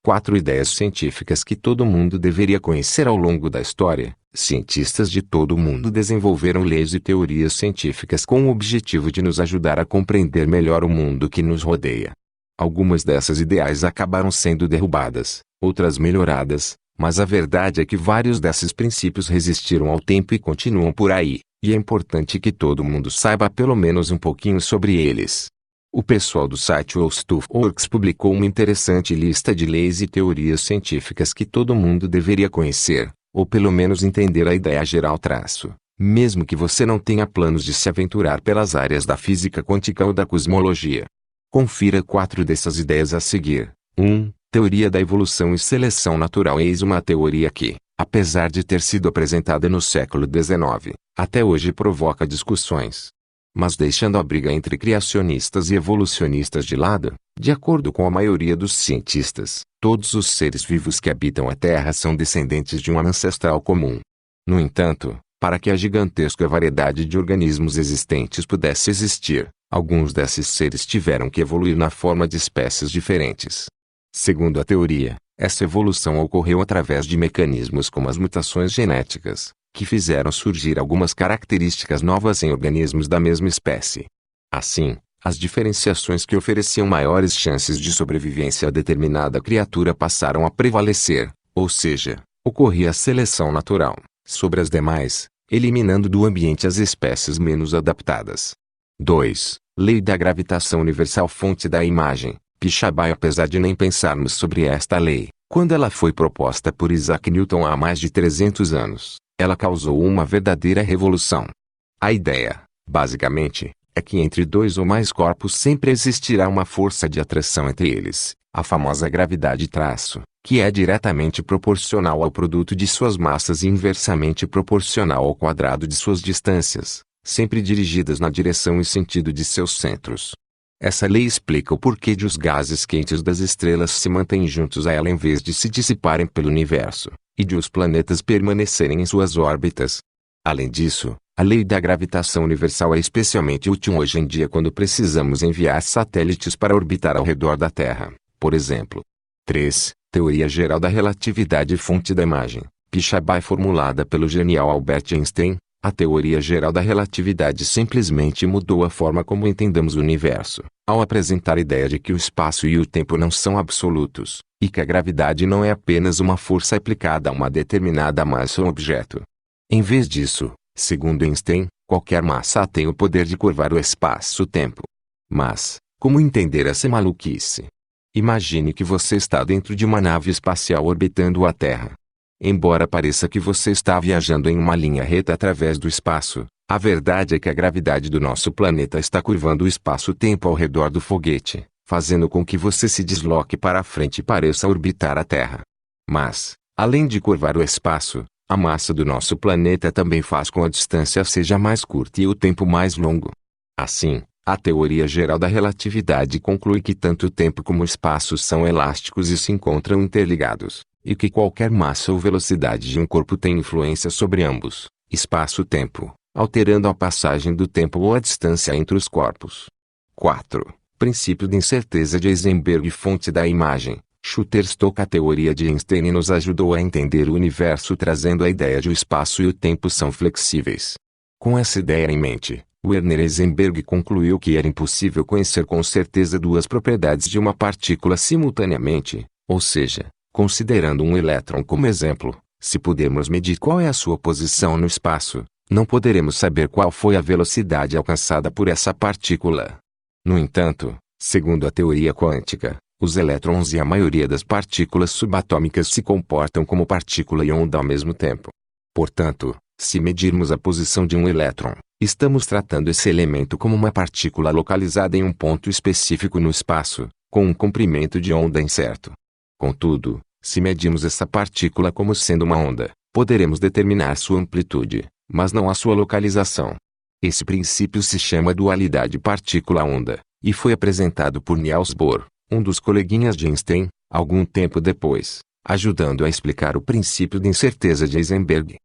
4 ideias científicas que todo mundo deveria conhecer ao longo da história. Cientistas de todo o mundo desenvolveram leis e teorias científicas com o objetivo de nos ajudar a compreender melhor o mundo que nos rodeia. Algumas dessas ideias acabaram sendo derrubadas, outras melhoradas, mas a verdade é que vários desses princípios resistiram ao tempo e continuam por aí, e é importante que todo mundo saiba pelo menos um pouquinho sobre eles. O pessoal do site HowStuffWorks publicou uma interessante lista de leis e teorias científicas que todo mundo deveria conhecer, ou pelo menos entender a ideia geral mesmo que você não tenha planos de se aventurar pelas áreas da física quântica ou da cosmologia. Confira 4 dessas ideias a seguir. 1. Teoria da evolução e seleção natural. Eis uma teoria que, apesar de ter sido apresentada no século XIX, até hoje provoca discussões. Mas deixando a briga entre criacionistas e evolucionistas de lado, de acordo com a maioria dos cientistas, todos os seres vivos que habitam a Terra são descendentes de um ancestral comum. No entanto, para que a gigantesca variedade de organismos existentes pudesse existir, alguns desses seres tiveram que evoluir na forma de espécies diferentes. Segundo a teoria, essa evolução ocorreu através de mecanismos como as mutações genéticas, que fizeram surgir algumas características novas em organismos da mesma espécie. Assim, as diferenciações que ofereciam maiores chances de sobrevivência a determinada criatura passaram a prevalecer, ou seja, ocorria a seleção natural sobre as demais, eliminando do ambiente as espécies menos adaptadas. 2. Lei da gravitação universal. Fonte da imagem, Pichabay. Apesar de nem pensarmos sobre esta lei, quando ela foi proposta por Isaac Newton há mais de 300 anos, ela causou uma verdadeira revolução. A ideia, basicamente, é que entre dois ou mais corpos sempre existirá uma força de atração entre eles, a famosa gravidade que é diretamente proporcional ao produto de suas massas e inversamente proporcional ao quadrado de suas distâncias, sempre dirigidas na direção e sentido de seus centros. Essa lei explica o porquê de os gases quentes das estrelas se mantêm juntos a ela em vez de se dissiparem pelo universo, e de os planetas permanecerem em suas órbitas. Além disso, a lei da gravitação universal é especialmente útil hoje em dia quando precisamos enviar satélites para orbitar ao redor da Terra, por exemplo. 3. Teoria geral da relatividade. Fonte da imagem, Pichabay. Formulada pelo genial Albert Einstein, a teoria geral da relatividade simplesmente mudou a forma como entendemos o universo, ao apresentar a ideia de que o espaço e o tempo não são absolutos, e que a gravidade não é apenas uma força aplicada a uma determinada massa ou objeto. Em vez disso, segundo Einstein, qualquer massa tem o poder de curvar o espaço-tempo. Mas, como entender essa maluquice? Imagine que você está dentro de uma nave espacial orbitando a Terra. Embora pareça que você está viajando em uma linha reta através do espaço, a verdade é que a gravidade do nosso planeta está curvando o espaço-tempo ao redor do foguete, fazendo com que você se desloque para a frente e pareça orbitar a Terra. Mas, além de curvar o espaço, a massa do nosso planeta também faz com que a distância seja mais curta e o tempo mais longo. Assim, a teoria geral da relatividade conclui que tanto o tempo como o espaço são elásticos e se encontram interligados, e que qualquer massa ou velocidade de um corpo tem influência sobre ambos, espaço-tempo, alterando a passagem do tempo ou a distância entre os corpos. 4. Princípio de incerteza de Heisenberg. Fonte da imagem, Shutterstock. A teoria de Einstein nos ajudou a entender o universo trazendo a ideia de o espaço e o tempo são flexíveis. Com essa ideia em mente, Werner Heisenberg concluiu que era impossível conhecer com certeza duas propriedades de uma partícula simultaneamente, ou seja, considerando um elétron como exemplo, se pudermos medir qual é a sua posição no espaço, não poderemos saber qual foi a velocidade alcançada por essa partícula. No entanto, segundo a teoria quântica, os elétrons e a maioria das partículas subatômicas se comportam como partícula e onda ao mesmo tempo. Portanto, se medirmos a posição de um elétron, estamos tratando esse elemento como uma partícula localizada em um ponto específico no espaço, com um comprimento de onda incerto. Contudo, se medirmos essa partícula como sendo uma onda, poderemos determinar sua amplitude, mas não a sua localização. Esse princípio se chama dualidade partícula-onda, e foi apresentado por Niels Bohr, um dos coleguinhas de Einstein, algum tempo depois, ajudando a explicar o princípio de incerteza de Heisenberg.